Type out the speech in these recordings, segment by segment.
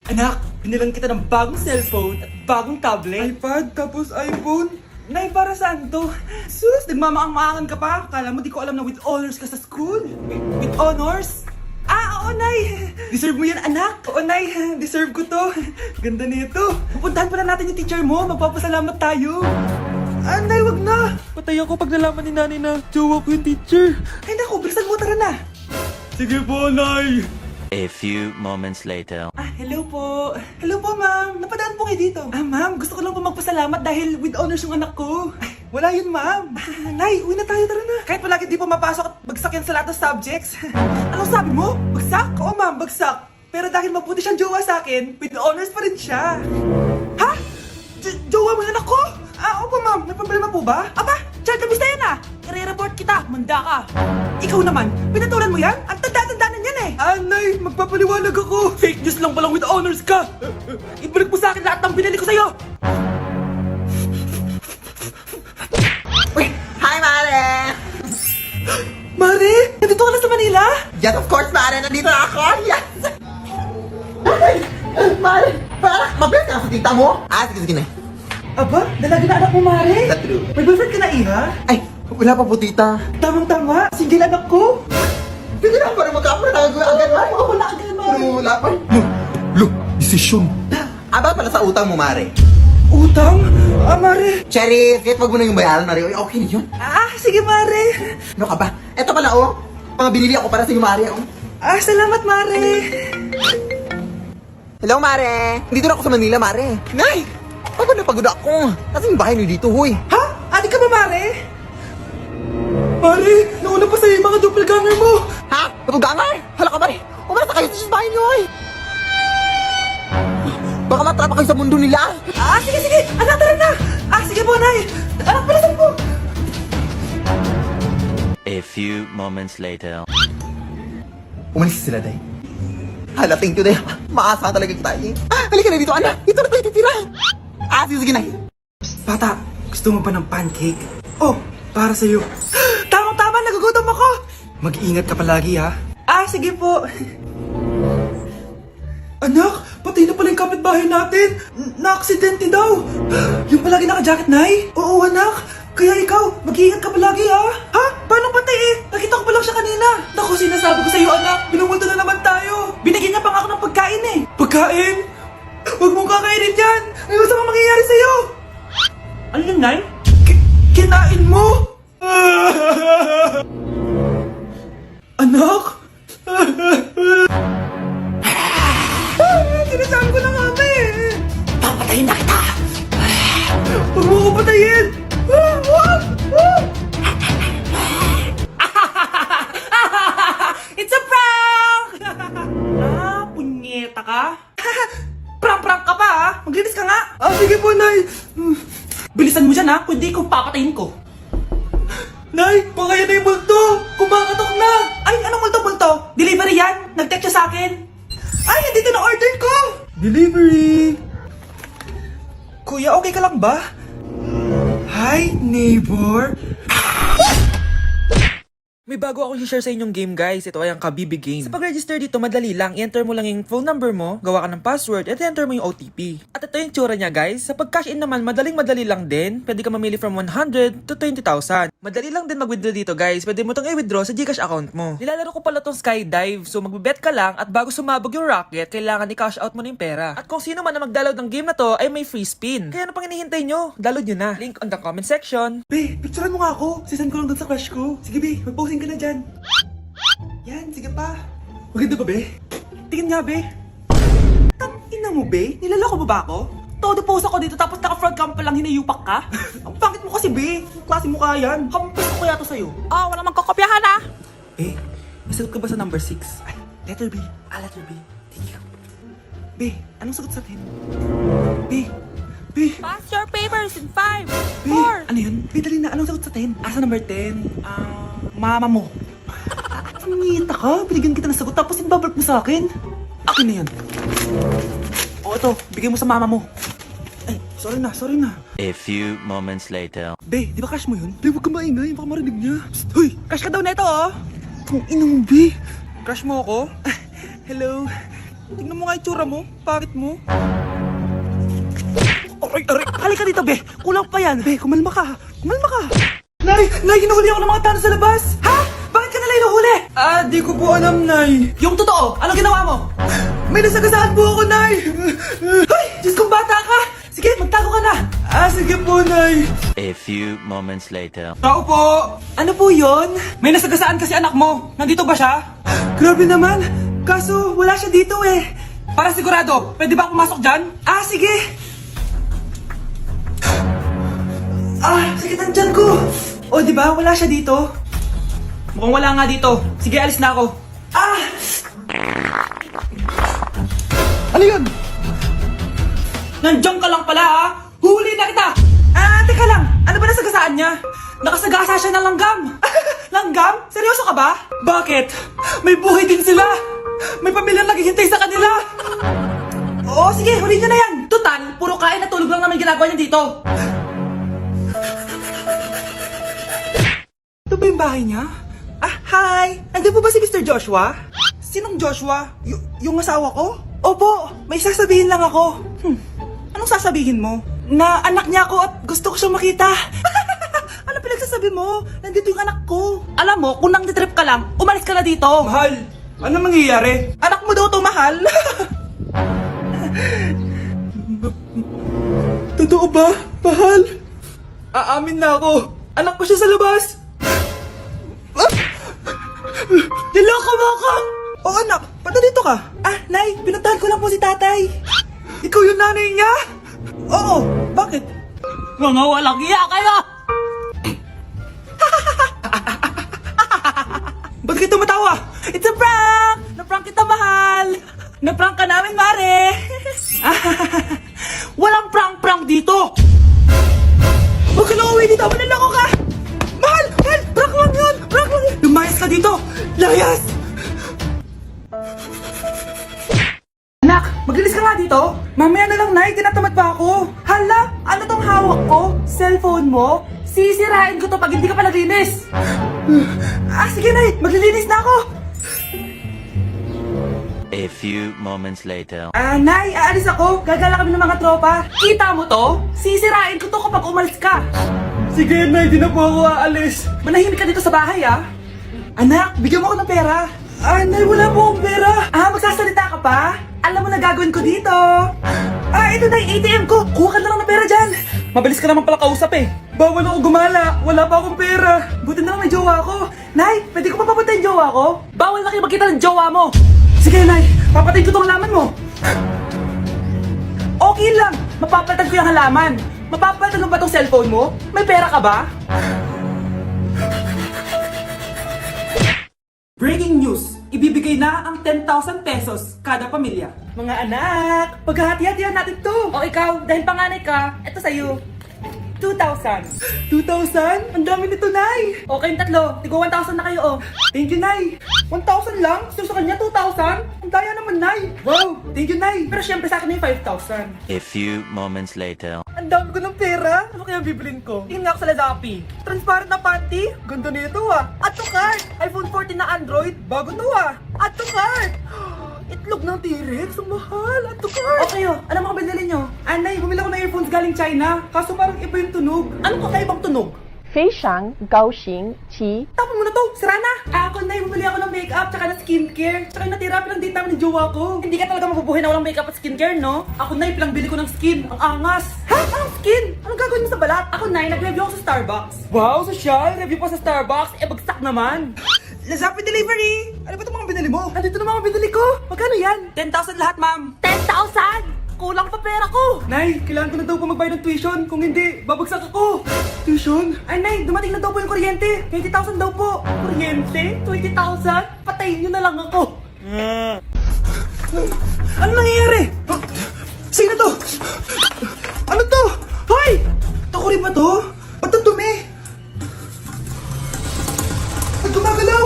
Anak, binilan kita ng bagong cellphone at bagong tablet. iPad, tapos iPhone. Nay, para saan to? Sus, nagmamaang-maangan ka pa? Kala mo di ko alam na with honors ka sa school? With honors? Oo, Nay! Deserve mo yan, anak! Oo, Nay! Deserve ko to! Ganda nito! Pupuntahan pala natin yung teacher mo! Magpapasalamat tayo! Nay, wag na! Patay ako pag nalaman ni nanay na jowa ko yung teacher. Ay, naku, bilisan mo, tara na! Sige po, Nay. A few moments later. Hello po! Hello po, ma'am! Napadaan po kayo dito. Ma'am, gusto ko lang po magpasalamat dahil with honors yung anak ko. Ay, wala yun, ma'am. Nay, uwi na tayo, tara na. Kahit palagi di po mapasok at bagsak yan sa lahat ng subjects. Anong sabi mo? Bagsak? Oo, ma'am, bagsak. Pero dahil mabuti siyang jowa sa akin, with honors pa rin siya. Ha? Jowa mo yung anak ko? Opo, ma'am. May problema po ba? Aba, child abuse na yan I-report kita. Manda ka. Ikaw naman, pinatulan mo yan? Ang tanda-tanda na yan Nay, magpapaliwanag ako. Fake news lang palang with honors ka! Ibalik mo sa akin lahat ng binili ko sa'yo! Uy! Hi, Mare! Mare! Nandito ka na sa Manila? Yes, of course, Mare! Nandito na ako! Yes! Ay! Mare! Para! Mabilis ka sa tita mo! Sige na. Aba, dalaga na anak mo, Mare! That's true. May boyfriend ka na, Iha? Ay! Wala pa po, tita. Tamang-tama, single anak ko! Sige na, para magkapura na agad, Mare. Oo, wala agad, Mare! Pero wala pa. Look! Desisyon. Aba pala sa utang mo, Mare. Utang? Mare! Cherry, kahit wag mo na yung bayaran, Mare. Uy, okay na yun. Sige, Mare! Ano ka ba? Eto pala, mga binili ako para sa iyo, Mare, Salamat, Mare! Hello, Mare! Dito na ako sa Manila, Mare. Nay! Pagod na pagod ako. Kasi yung bahay niyo dito, huy. Ha? Ate ka ba, Mare? Mare, nauna pa sa'yo yung mga doppelganger mo! Ha? Napugangar? Hala ka, Mare! Umarasa kayo sa bahay niyo, huy! Baka matrapa kayo sa mundo nila. Sige! Anak, tara na! Sige po, Nay! Anak, palasan po! A few moments later. Umalis sila, Day. Hala, thank you, Day. Maasa talaga tayo. Halika na dito, anak. Dito na tayo titira. Sige na. Bata, gusto mo pa ng pancake? Oh, para sa'yo. Tamang-tama, nagugutom ako! Mag-iingat ka palagi, ha? Sige po. Anak, patay na pala yung kapitbahay natin. Na-aksidente daw. Yung palagi naka-jacket, Nay? Oo, anak. Kaya ikaw, mag-iingat ka palagi, ha? Ha? Paano patay Nakita ko pa lang siya kanina. Naku, sinasabi ko sa'yo, anak. Binumulto na naman tayo. Binigyan niya pa nga ako ng pagkain, Pagkain? Huwag mong kakainin yan! May masamang mangyayari sa'yo! Ano yun, Nay? Kinain mo? Anak? Sinasabi ko na nga, Papatayin na kita! Huwag mo ko patayin! It's a prank! Punyeta ka? Prank ka pa, ha? Maglinis ka nga. Sige po, Nay. Bilisan mo dyan, ha? Kundi ikaw papatayin ko. Nay, baka yan na yung multo. Kumakatok na. Ay, anong multo-multo? Delivery yan. Nag-text siya sa akin. Ay, nandito na order ko. Delivery. Kuya, okay ka lang ba? Hi, neighbor. May bago akong i-share sa inyong game, guys. Ito ay ang Kabibi Game. Sa pag-register dito, madali lang. I-enter mo lang yung phone number mo, gawa ka ng password, at i-enter mo yung OTP. At ito yung tsura niya, guys. Sa pag-cash in naman, madaling-madali lang din. Pwede ka mamili from 100 to 20,000. Madali lang din mag-withdraw dito, guys. Pwede mo itong i-withdraw sa GCash account mo. Nilalaro ko pala tong Skydive. So, magbe-bet ka lang at bago sumabog yung rocket, kailangan i-cash out mo na yung pera. At kung sino man na mag-download ng game na to, ay may free spin. Kaya ano pang hinihintay nyo? Download nyo na. Link on the comment section. Be, picturean mo nga ako. Sisend ko lang doon sa crush ko. Sige, Be, mag-posing ka na dyan. Yan, sige pa. Maganda ba, Be? Tingin nga, Be. Tangina mo, Be? Nilalako mo ba ako? Todo post ako dito tapos naka-front cam pa lang hinayupak ka? Ang pangit mo kasi, Be. Ang klase mukha yan. Kampas ko kaya to sa'yo. Wala magkakopyahan ah! Be, nasagot ka ba sa number 6? Ay, letter B. Letter B. Thank you. Be, anong sagot sa 10? Be, Pass your papers in 5, Be, ano yun? Be, dali na. Anong sagot sa 10? Sa number 10? Mama mo. Ngita ka? Binigyan kita ng sagot tapos ibabalik mo sa akin? Akin na yan. Ito. Bigay mo sa mama mo. Ay, sorry na. A few moments later. Be, di ba crush mo yun? Be, huwag ka maingay. Baka marinig niya. Psst, hoy! Crush ka daw neto, oh! Kung ina mo, Be. Crush mo ako? Hello. Tingnan mo nga itsura mo. Pangit mo. Aray, aray. Halika dito, be. Kulang pa yan. Be, kumalma ka. Kumalma ka. Nay, hinuhuli ako ng mga tao sa labas. Ha? Bakit ka nila hinuhuli? Di ko po alam, Nay. Yung totoo, ano ginawa mo? May nasagasaan po ako, Nay. Ay, Diyos kong bata ka. Sige, magtago ka na. Sige po, Nay. A few moments later. Tao po! Ano po yon? May nasagasaan kasi anak mo. Nandito ba siya? Grabe naman. Kaso, wala siya dito eh. Para sigurado, pwede ba pumasok dyan? Sige. Sige, nandyan ko. O, di ba? Wala siya dito. Mukhang wala nga dito. Sige, alis na ako. Ano yun? Nandiyan ka lang pala, ha? Huli na kita! Teka lang. Ano ba nasagasaan niya? Nakasagasa siya ng langgam. Langgam? Seryoso ka ba? Bakit? May buhay din sila. May pamilyang naghihintay sa kanila. Oo, sige. Huli niyo na yan. Total, puro kain at tulog lang naman ginagawa niya dito. Ito ba yung bahay niya? Hi! Nandiyan po ba si Mr. Joshua? Sinong Joshua? Yung asawa ko? Opo, may sasabihin lang ako. Anong sasabihin mo? Na anak niya ako at gusto ko siyang makita. Ano pinagsasabi mo? Nandito yung anak ko. Alam mo, kung nang-trip ka lang, umalis ka na dito. Mahal, ano mangyayari? Anak mo daw to, mahal. Totoo ba, mahal? Aamin na ako. Anak ko siya sa labas. Niloko mo ako! Oo, anak. Ba't dito ka? Nay, pinuntahan ko lang po si tatay. Ikaw yung nanay niya? Oo, bakit? Mga walang iya kayo! Ba't kayo tumatawa? It's a prank! Na-prank kita, mahal! Na-prank ka namin, mare! Walang prank-prank dito! Huwag ka na uwi dito! Manalako ka! Mahal! Mahal! Prank lang yun! Prank lang yun! Lumayas ka dito! Layas! Anak, maglinis ka nga dito. Mamaya na lang, Nay. Tinatamad pa ako. Hala, ano tong hawak ko? Cellphone mo? Sisirain ko to pag hindi ka pa naglinis. Sige, Nay. Maglilinis na ako. A few moments later. Nay, aalis ako. Gagala kami ng mga tropa. Kita mo to? Sisirain ko to kapag umalis ka. Sige, Nay. Di na po ako aalis. Manahimik ka dito sa bahay, Anak, bigyan mo ako ng pera. Nay, wala po akong pera. Magsasalita ka pa? Alam mo na gagawin ko dito. Ito na yung ATM ko. Kuha ka na lang ng pera dyan. Mabilis ka naman pala kausap eh. Bawal ako gumala. Wala pa akong pera. Buti na lang may jowa ko. Nay, pwede ko pa papunta yung jowa ko? Bawal na kayo magkita ng jowa mo. Sige, Nay. Papatayin ko tong halaman mo. Okay lang. Mapapalitan ko yung halaman. Mapapalitan mo ba tong cellphone mo? May pera ka ba? Breaking news! Ibibigay na ang 10,000 pesos kada pamilya. Mga anak, paghahati-hatihan natin to. O ikaw, dahil panganay ka, eto sa'yo. 2,000. 2,000? Ang dami nito, Nay. O kayong tatlo, tigo 1,000 na kayo, Thank you, Nay. 1,000 lang? Gusto sa kanya 2,000? Ang daya naman, Nay. Wow, thank you, Nay. Pero syempre sa akin yung 5,000. A few moments later. Ang dami ko ng pera. Ano kaya bibilin ko? Tingnan ako sa Lazappi. Transparent na panty. Ganda nito Add to cart. iPhone 14 na Android. Bago to Add to cart. Itlog ng T-Rex. Ang mahal. Add to cart. Okay Ano mga binili nyo? Anay, bumili ako ng earphones galing China. Kaso parang iba yung tunog. Anong kakaibang tunog? 非常高兴其 Tapon mo na to, sira na! Ako na, bumili ako ng makeup, tsaka ng skincare. Tsaka yung natira pa ng date namin ng jowa ko. Hindi ka talaga mabubuhay na walang makeup at skincare, no? Ako na, pilang bili ko ng skin. Ang angas! Ha? Anong skin? Anong gagawin mo sa balat? Ako na, nag-review ako sa Starbucks. Wow, social! Review pa sa Starbucks? Bagsak naman! Lazappi Delivery! Ano ba itong mga binili mo? Andito na mga binili ko! Magkano yan? 10,000 lahat, ma'am. 10,000? Kulang pa pera ko! Nay, kailangan ko na daw po magbayad ng tuition. Kung hindi, babagsak ako. Tuition? Ay, Nay, dumating na daw po yung kuryente. 20,000 daw po. Kuryente? 20,000? Patayin nyo na lang ako. Ano nangyayari? Sino to? Ano to? Hoy! Takuri ba to? Ba't ang dumi? Ba't gumagalaw?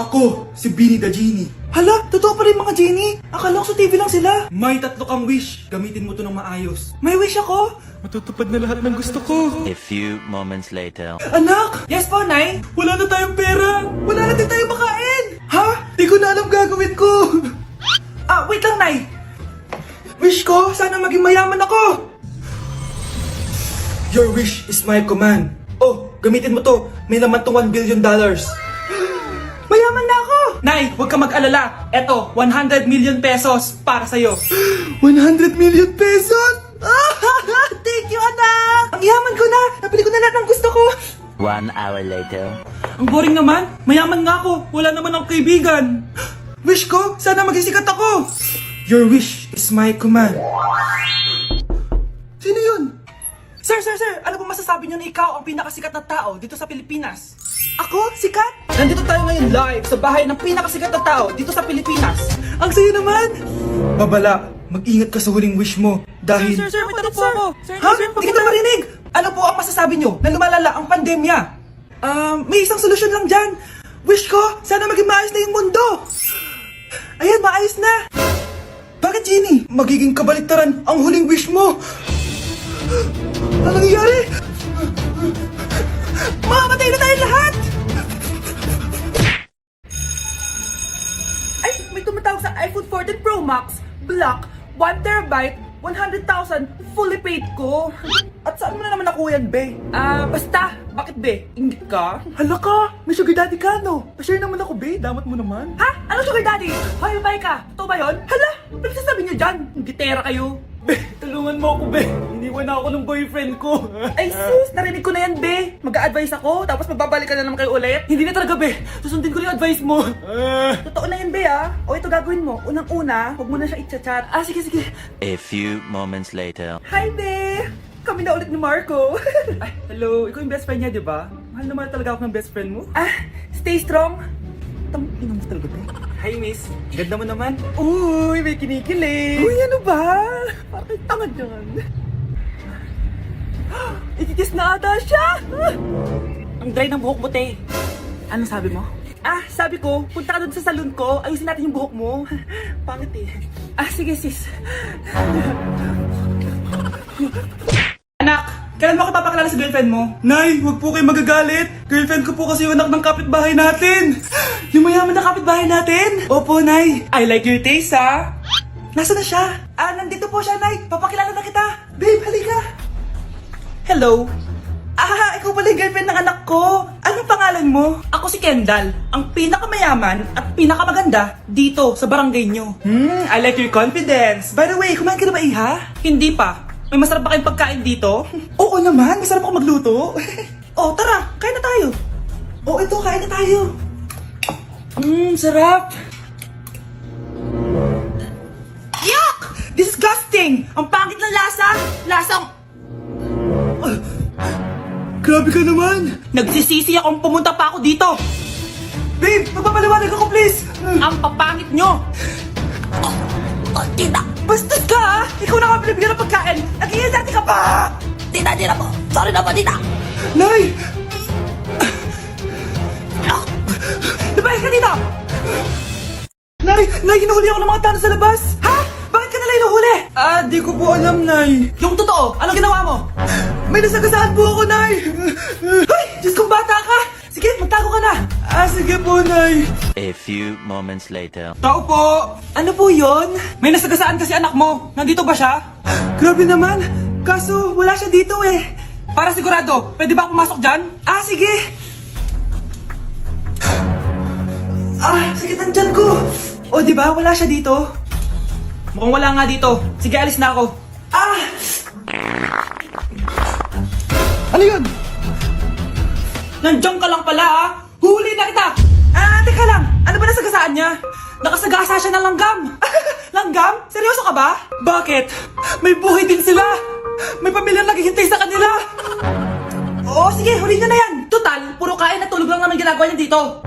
Ako, si Beanie the Genie. Hala, totoo pa rin mga genie. Akala ko sa TV lang sila. May 3 kang wish. Gamitin mo to ng maayos. May wish ako? Matutupad na lahat ng gusto ko. A few moments later. Anak! Yes po, Nay? Wala na tayong pera. Wala na din tayong makain. Ha? Di ko na alam gagawin ko. Wait lang, Nay. Wish ko, sana maging mayaman ako. Your wish is my command. Oh, gamitin mo to. May laman tong $1 billion. Mayaman na ako! Nay, huwag ka mag-alala. Eto, 100 million pesos para sa'yo. 100 million pesos? Thank you, anak! Ang yaman ko na! Nabili ko na lahat ng gusto ko! 1 hour later. Ang boring naman. Mayaman nga ako. Wala naman akong kaibigan. Wish ko, sana maging sikat ako. Your wish is my command. Sino yun? Sir! Ano po masasabi niyo na ikaw ang pinakasikat na tao dito sa Pilipinas? Ako? Sikat? Nandito tayo ngayon live sa bahay ng pinakasikat na tao dito sa Pilipinas. Ang sayo naman! Babala, mag-ingat ka sa huling wish mo dahil... Sir, may tanong po ako. Ha? Hindi kita marinig! Ano po ang masasabi nyo na lumalala ang pandemya? May isang solusyon lang dyan. Wish ko, sana maging maayos na yung mundo. Ayan, maayos na. Bakit, Genie? Magiging kabaliktaran ang huling wish mo. Ano nangyayari? Mamamatay na tayo lahat! Ay, may tumatawag sa iPhone 14 Pro Max, Black, 1TB, 100,000, fully paid ko. At saan mo na naman nakuha yan, be? Basta, bakit be? Ingit ka? Hala ka, may sugar daddy ka, no? Pa-share naman ako, be. Damat mo naman. Ha? Ano sugar daddy? Hoy, bay ka. Totoo ba yun? Hala, ano sasabi niyo dyan? Gitera kayo. Be, tulungan mo ako, be. Iniwan na ako ng boyfriend ko. Ay sis, narinig ko na yan, be. Mag-a-advise ako, tapos magbabalik ka na naman kayo ulit. Hindi na talaga, be. Susundin ko yung advice mo. Totoo na yan, be, ah. O ito gagawin mo. Unang-una, huwag mo na siya i-chat. Sige. A few moments later. Hi, be. Kami na ulit ni Marco. Ay, hello. Ikaw yung best friend niya, di ba? Mahal naman talaga ako ng best friend mo. Stay strong. Tang-ina mo talaga, be. Hi, miss. Ganda mo naman. Uy, may kinikilig. Uy, ano ba? Bakit tangad yan? Ititis na ata siya! Ang dry ng buhok mo, te. Ano sabi mo? Sabi ko, punta ka dun sa salon ko, ayusin natin yung buhok mo. Pangit eh. Sige sis. Anak, kailan mo ako papakilala sa girlfriend mo? Nay, huwag po kayo magagalit. Girlfriend ko po kasi yung anak ng kapitbahay natin. Yung mayaman na kapitbahay natin. Opo, Nay. I like your taste, ha? Nasaan na siya? Nandito po siya, Nay. Papakilala na kita. Babe, halika. Hello. Ikaw pala yung girlfriend ng anak ko. Anong pangalan mo? Ako si Kendall, ang pinakamayaman at pinakamaganda dito sa barangay nyo. I like your confidence. By the way, kumain ka na ba, Iha? Hindi pa. May masarap ba kayong pagkain dito? Oo naman, masarap ako magluto. Tara, kain na tayo. Ito, kain na tayo. Sarap. Yuck! Disgusting! Ang pangit ng lasa! Lasang... Grabe ka naman! Nagsisisi akong pumunta pa ako dito! Babe, magpapaliwanag ako please! Ang papangit nyo! Tita! Bastos ka ha! Ikaw na nga pinabigyan ng pagkain! Nag-iinati ka pa! Tita po! Sorry na po, tita! Nay! Labas ka dito! Nay, hinuhuli ako ng mga tao sa labas! Ha? Bakit ka nila hinuhuli? Di ko po alam, Nay. Yung totoo, ano ginawa mo? May nasagasaan po ako, Nay! Ay! Diyos kong bata ka! Sige, magtago ka na! Sige po, Nay. A few moments later. Tao po! Ano po yon? May nasagasaan kasi anak mo. Nandito ba siya? Grabe naman. Kaso, wala siya dito eh. Para sigurado, pwede ba ako pumasok dyan? Sige. Sakit ang tiyan ko. Di ba? Wala siya dito. Mukhang wala nga dito. Sige, alis na ako. Ano yun? Nandiyan ka lang pala Huli na kita! Teka lang. Ano ba nasagasaan niya? Nakasagasa siya ng langgam. Langgam? Seryoso ka ba? Bakit? May buhay din sila. May pamilyang naghihintay sa kanila. Oo, sige, huli niyo na yan. Total, puro kain at tulog lang naman ginagawa niya dito.